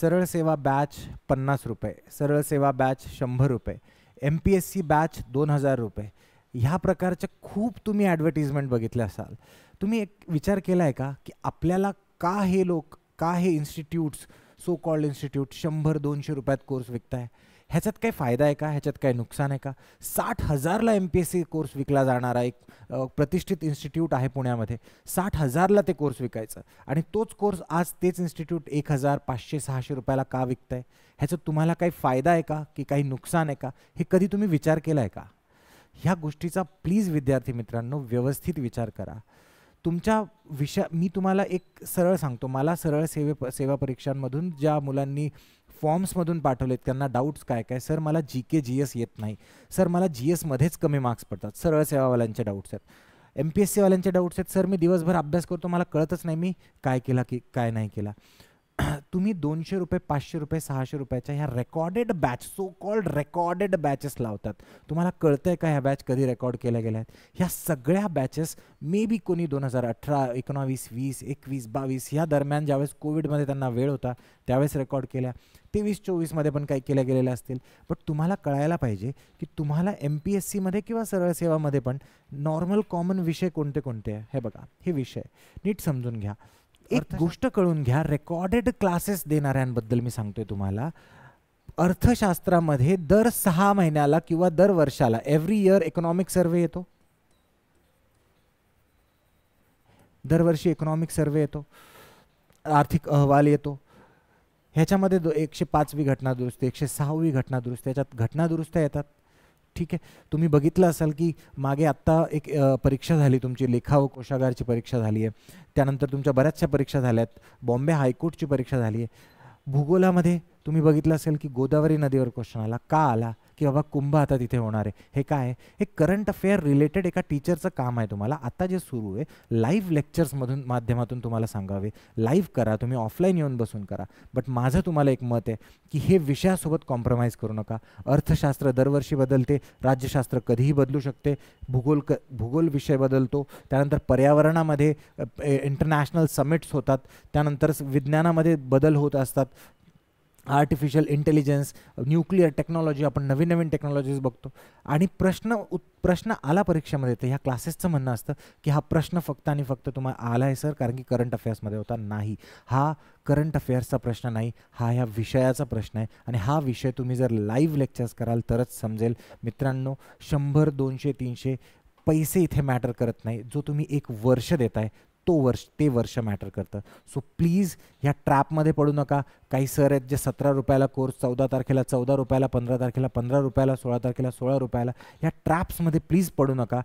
सरळ सेवा बॅच 50 रुपये, सरळ सेवा बॅच 100 रुपये, MPSC बॅच 2000 रुपये. ह्या प्रकारच्या खूप तुम्ही ॲडव्हर्टिजमेंट बघितले असाल. तुम्ही एक विचार केला आहे का की आपल्याला का हे लोक, का हे इन्स्टिट्यूट्स, सो कॉल्ड इन्स्टिट्यूट 100-200 रुपयात कोर्स विकताय? ह्याच्यात काही फायदा आहे का? ह्याच्यात काही नुकसान आहे का? 60,000ला MPSC कोर्स विकला जाणारा एक प्रतिष्ठित इन्स्टिट्यूट आहे पुण्यामध्ये. 60,000ला ते कोर्स विकायचं आणि तोच कोर्स आज तेच इन्स्टिट्यूट 1,000, 500, 600 रुपयाला का विकतंय? ह्याच्यात तुम्हाला काही फायदा आहे का की काही नुकसान आहे का? हे कधी तुम्ही विचार केला आहे का? ह्या गोष्टीचा प्लीज विद्यार्थी मित्रांनो व्यवस्थित विचार करा. तुमच्या मी तुम्हाला एक सरळ सांगतो, मला सरळ सेवा परीक्षांमधून ज्या मुलांनी फॉर्म्समधून पाठवलेत त्यांना डाऊट्स काय काय, सर मला GK GS येत नाही, सर मला GSमध्येच कमी मार्क्स पडतात, सरळ सेवावाल्यांचे डाऊट्स आहेत. MPSCवाल्यांचे डाऊट्स आहेत, सर मी दिवसभर अभ्यास करतो, मला कळतच नाही मी काय केला की काय नाही केला. तुम्ही 200 रुपये, 500 रुपये, 600 रुपयाच्या ह्या recorded batch, so called recorded batches लावतात. तुम्हाला कळतंय का ह्या बॅच कधी रेकॉर्ड केल्या गेल्या आहेत? ह्या सगळ्या बॅचेस मे बी कोणी 2018, 19, 20, 21, 22 ह्या दरम्यान ज्यावेळेस कोविडमध्ये त्यांना वेळ होता त्यावेळेस रेकॉर्ड केल्या. 23-24मध्ये पण काही केल्या गेलेल्या असतील. पण तुम्हाला कळायला पाहिजे की तुम्हाला MPSCमध्ये किंवा सरळ सेवामध्ये पण नॉर्मल कॉमन विषय कोणते कोणते आहे हे बघा. हे विषय नीट समजून घ्या. एक गोष्ट कळून घ्या, रेकॉर्डेड क्लासेस देणाऱ्यांबद्दल मी सांगतोय तुम्हाला. अर्थशास्त्रामध्ये दर 6 महिन्याला किंवा दर वर्षाला एव्हरी इयर इकॉनॉमिक सर्वे येतो. दरवर्षी इकॉनॉमिक सर्वे येतो, आर्थिक अहवाल येतो. ह्याच्यामध्ये 105वी घटना दुरुस्ती, 106वी घटना दुरुस्ती, याच्यात घटना दुरुस्त्या येतात. ठीक आहे, तुम्ही बघितलं असाल की मागे आत्ता एक परीक्षा झाली तुमची, लेखा व कोशागारची परीक्षा झाली आहे. त्यानंतर तुमच्या बऱ्याचशा परीक्षा झाल्यात, बॉम्बे हायकोर्टची परीक्षा झाली आहे. भूगोलामध्ये तुम्ही बघितलं असेल की गोदावरी नदीवर क्वेश्चन आला. का आला? की बाबा कुंभ आता तिथे होणार आहे. हे काय आहे? हे करंट अफेअर रिलेटेड एका टीचरचं काम आहे. तुम्हाला आता जे सुरू आहे लाईव्ह लेक्चर्समधून माध्यमातून तुम्हाला सांगावे. लाईव्ह करा, तुम्ही ऑफलाईन येऊन बसून करा. बट माझं तुम्हाला एक मत आहे की हे विषयासोबत कॉम्प्रोमाइज करू नका. अर्थशास्त्र दरवर्षी बदलते, राज्यशास्त्र कधीही बदलू शकते, भूगोल विषय बदलतो, त्यानंतर पर्यावरणामध्ये इंटरनॅशनल समिट्स होतात, त्यानंतर विज्ञानामध्ये बदल होत असतात. आर्टिफिशियल इंटेलिजन्स, न्यूक्लिअर टेक्नॉलॉजी, आपण नवीन नवीन टेक्नॉलॉजीज बघतो. आणि प्रश्न आला परीक्षेमध्ये तर ह्या क्लासेसचं म्हणणं असतं की हा प्रश्न फक्त आणि फक्त तुम्हाला आला आहे सर कारण की करंट अफेअर्समध्ये होता. नाही, हा करंट अफेअर्सचा प्रश्न नाही, हा ह्या विषयाचा प्रश्न आहे. आणि हा विषय तुम्ही जर लाईव्ह लेक्चर्स कराल तरच समजेल. मित्रांनो, 100, 200, 300 पैसे इथे मॅटर करत नाही. जो तुम्ही 1 वर्ष देताय ते वर्ष मॅटर करतं. सो प्लीज ह्या ट्रॅपमध्ये पडू नका. काही सर आहेत जे 17 रुपयाला कोर्स 14 तारखेला, 14 रुपयाला 15 तारखेला, 15 रुपयाला 16 तारखेला, 16 रुपयाला, ह्या ट्रॅप्समध्ये प्लीज पडू नका.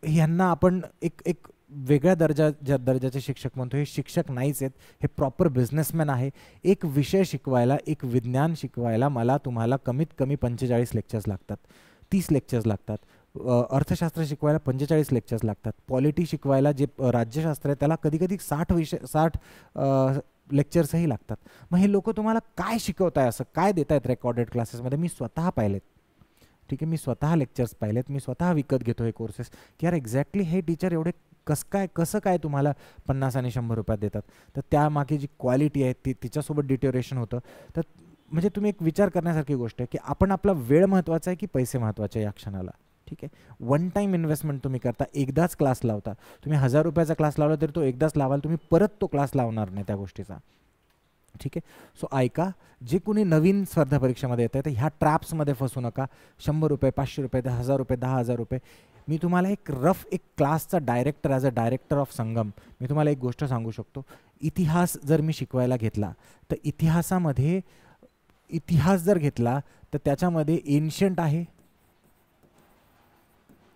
ह्यांना आपण एक वेगळ्या दर्जाचे शिक्षक म्हणतो. हे शिक्षक नाहीच आहेत, हे प्रॉपर बिझनेसमॅन आहे. एक विषय शिकवायला, एक विज्ञान शिकवायला मला तुम्हाला कमीत कमी 45 लेक्चर्स लागतात, 30 लेक्चर्स लागतात. अर्थशास्त्र शिकवायला 45 लेक्चर्स लागतात. पॉलिटी शिकवायला जे राज्यशास्त्र आहे त्याला कधीकधी 60 लेक्चर्सही लागतात. मग हे लोक तुम्हाला काय शिकवत आहे, असं काय देत आहेत रेकॉर्डेड क्लासेसमध्ये? मी स्वतः पाहिलेत. ठीक आहे, मी स्वतः लेक्चर्स पाहिलेत, मी स्वतः विकत घेतो हे कोर्सेस की यार एक्झॅक्टली हे टीचर एवढे कसं काय तुम्हाला 50 आणि 100 रुपयात देतात. तर त्यामागे जी क्वालिटी आहे तिच्यासोबत डिटोरेशन होतं. तर म्हणजे तुम्ही एक विचार करण्यासारखी गोष्ट आहे की आपण आपला वेळ महत्त्वाचा आहे की पैसे महत्त्वाचे या क्षणाला. ठीक आहे, वन टाईम इन्व्हेस्टमेंट तुम्ही करता, एकदाच क्लास लावता. तुम्ही 1000 रुपयाचा क्लास लावला तरी तो एकदाच लावाल, तुम्ही परत तो क्लास लावणार नाही त्या गोष्टीचा. ठीक आहे, सो ऐका, जे कोणी नवीन स्पर्धा परीक्षेमध्ये येत आहे तर ह्या ट्रॅप्समध्ये फसू नका. 100 रुपये, 500 रुपये, 1000 रुपये, 10,000 रुपये. मी तुम्हाला एक क्लासचा director, as a director of Sangam, मी तुम्हाला एक गोष्ट सांगू शकतो. इतिहास जर मी शिकवायला घेतला तर इतिहासामध्ये इतिहास जर घेतला तर त्याच्यामध्ये एन्शंट आहे,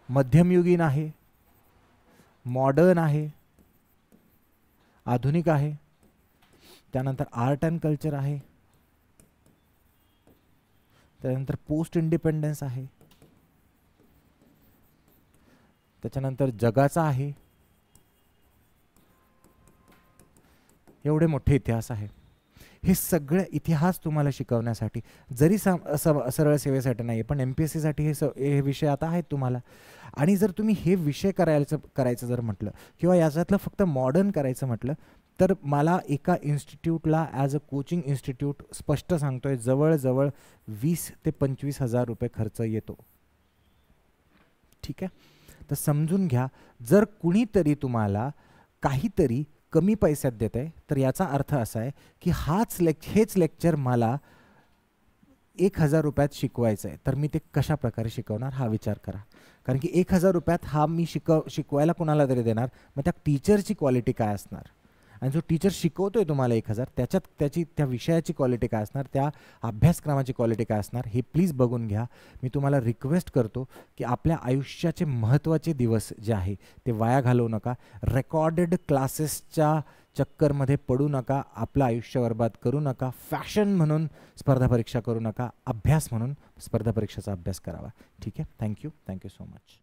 मध्यमयुगीन आहे, मॉडर्न आहे, आधुनिक आहे, त्यानंतर आर्ट अँड कल्चर आहे, त्यानंतर पोस्ट इंडिपेंडन्स आहे, त्याच्यानंतर जगाचा आहे. एवढे मोठे इतिहास आहे. हे सगळे इतिहास तुम्हाला शिकवण्यासाठी, जरी सरळ सेवेसाठी नाही पण MPSCसाठी हे विषय आता आहेत तुम्हाला. आणि जर तुम्ही हे विषय करायचं जर म्हटलं किंवा याच्यातलं फक्त मॉडर्न करायचं म्हटलं तर मला एका इन्स्टिट्यूटला ॲज अ कोचिंग इन्स्टिट्यूट स्पष्ट सांगतोय जवळजवळ 20 ते 25 हजार रुपये खर्च येतो. ठीक आहे. तर समजून घ्या, जर कुणीतरी तुम्हाला काहीतरी कमी पैशात देत आहे तर याचा अर्थ असा आहे की हेच लेक्चर मला 1000 रुपयात शिकवायचं आहे, तर मी ते कशा प्रकारे शिकवणार हा विचार करा. कारण की 1000 रुपयात हा मी शिकवायला कोणाला तरी देणार, मग त्या टीचरची क्वालिटी काय असणार, आणि जो टीचर शिकवतोय तुम्हाला 1000 त्याची त्या विषयाची क्वालिटी काय असणार, त्या अभ्यासक्रमाची क्वालिटी काय असणार, हे प्लीज बघून घ्या. मी तुम्हाला रिक्वेस्ट करतो की आपल्या आयुष्याचे महत्त्वाचे दिवस जे आहे ते वाया घालवू नका. रेकॉर्डेड क्लासेसच्या चक्करमध्ये पडू नका, आपलं आयुष्य बर्बाद करू नका. फॅशन म्हणून स्पर्धा परीक्षा करू नका, अभ्यास म्हणून स्पर्धा परीक्षेचा अभ्यास करावा. ठीक आहे. Thank you so much.